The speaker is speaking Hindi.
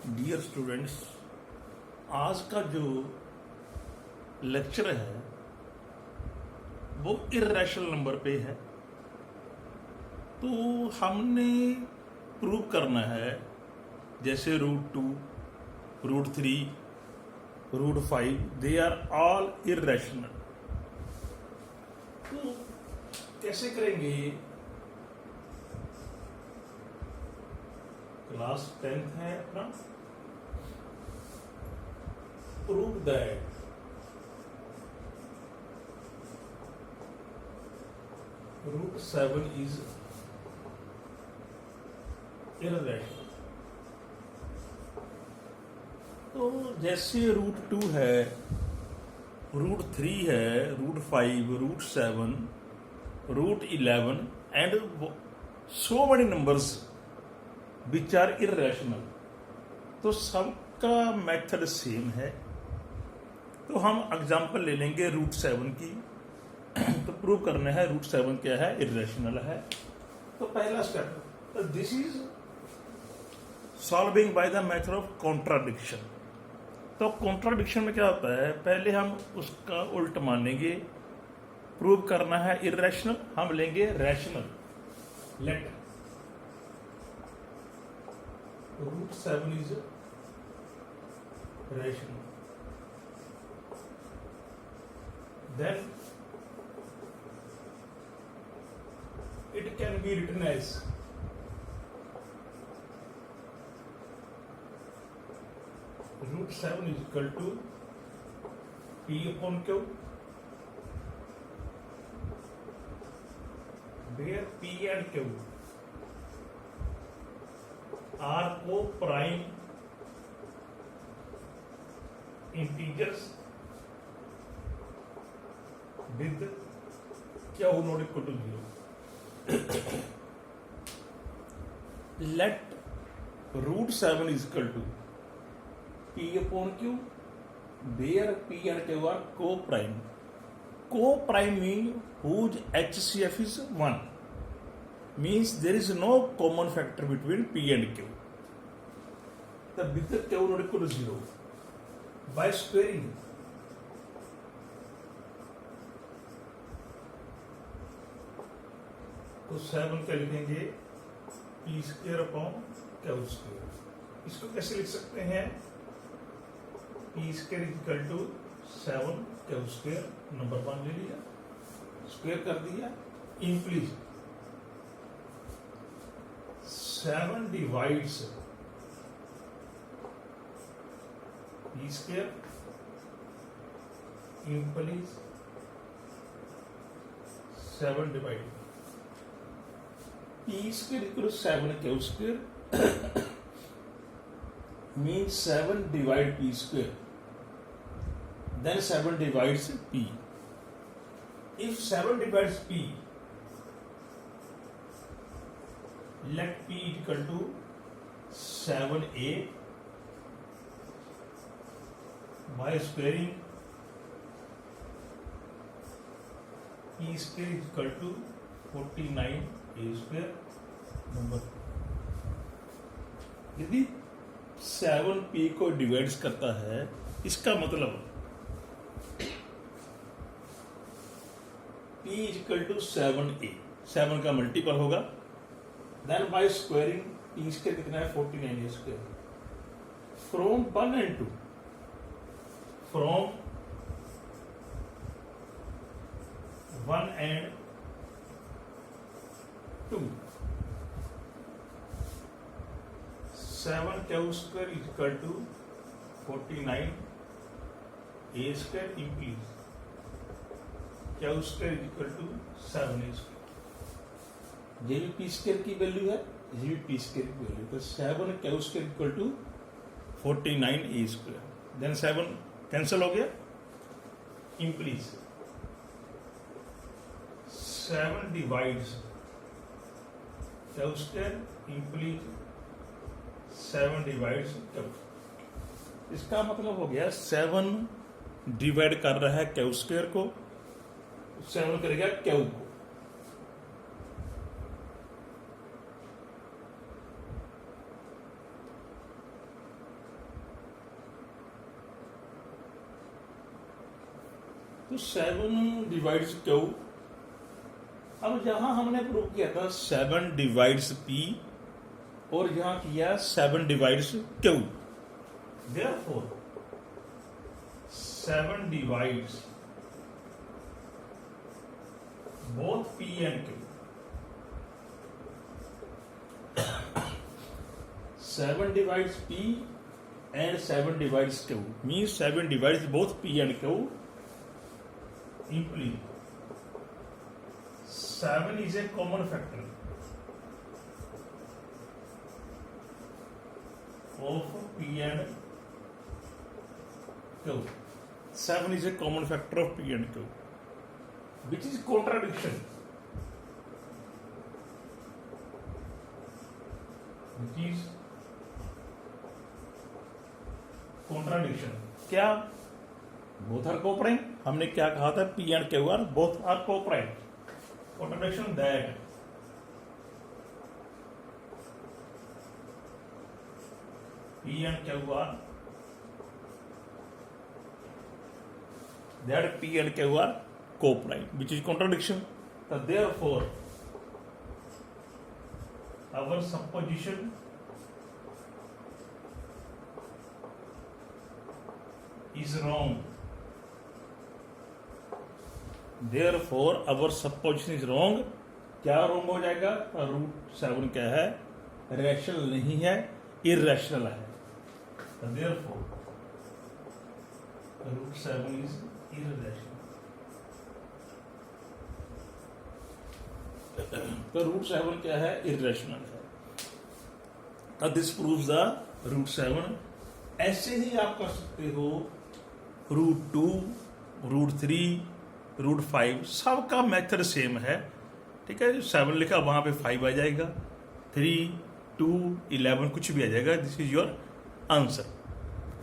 डियर स्टूडेंट्स, आज का जो लेक्चर है वो इर्रेशनल नंबर पे है। तो हमने प्रूव करना है जैसे √2, √3, √5 दे आर ऑल इर्रेशनल। तो कैसे करेंगे? क्लास 10th है अपना। Prove that √7 is irrational। तो जैसे √2 है, √3 है, √5, √7, √11 and so many numbers which are irrational, तो सबका मेथड सेम है। तो हम एग्जांपल ले लेंगे √7 की। तो प्रूव करना है √7 क्या है, इर्रेशनल है। तो पहला step, this is solving by the method of contradiction. तो कॉन्ट्राडिक्शन में क्या होता है, पहले हम उसका उल्ट मानेंगे। प्रूव करना है इर्रेशनल, हम लेंगे rational. Let √7 is rational, then it can be written as √7 is equal to P upon Q, where P and Q are co-prime integers with Q not equal to 0. Let √7 is equal to P upon Q, where P and Q are co-prime. Co-prime means whose HCF is 1. Means there is no common factor between P and Q. The with Q not equal to 0. By squaring, तो 7 का लिखेंगे P² अपॉन Q²। इसको कैसे लिख सकते हैं? P² equal to 7 Q², number 1 ले लिया, स्क्वायर कर दिया। इंप्लीज 7 divides P², इंप्लीज 7 divide P² equal to 7 Q² means 7 divide P², then 7 divides P. If 7 divides P, let P equal to 7A by squaring P² is equal to 49A²। Number यदि 7P को डिवाइड्स करता है, इसका मतलब P इक्वल टू 7A, 7 का मल्टीपल होगा। देन बाय स्क्वायरिंग P² कितना है, 49A²। From 1 and 2, from 1 and 2, 7 Q² is equal to 49A² increase Q² is equal to 7A²। ये भी P² की वैल्यू है, ये भी P² की वैल्यू। तो 7 Q² equal to 49A²। Then 7 cancel हो गया, इंप्लीज 7 डिवाइड्स Q² इंप्लीज 7 डिवाइड्स Q। इसका मतलब हो गया 7 डिवाइड कर रहा है Q² को, 7 करेगा Q को। तो 7 डिवाइड्स क्यू। अब यहां हमने प्रूव किया था 7 डिवाइड्स पी और यहां किया 7 divides Q. Therefore 7 divides both P and Q. 7 divides P and 7 divides Q. Means 7 divides both P and Q. Simply 7 is a common factor of P and Q. 7 is a common factor of P and Q. Which is contradiction. Which is contradiction. क्या? Both are co-prime. हमने क्या कहा था? P and Q are both are co-prime. Contradiction that P and Q are co-prime, which is contradiction. So therefore, our supposition is wrong. Therefore, our supposition is wrong. क्या wrong हो जाएगा? √7 क्या है? Rational नहीं है, irrational है. So therefore, √7 is irrational. तो √7 क्या है? इरेशनल है. तो दिस प्रूव्स द √7. ऐसे ही आप कर सकते हो √2, √3, √5. सबका मेथड सेम है. ठीक है, 7 लिखा वहां पे 5 आ जाएगा, 3, 2, 11 कुछ भी आ जाएगा. This is your answer.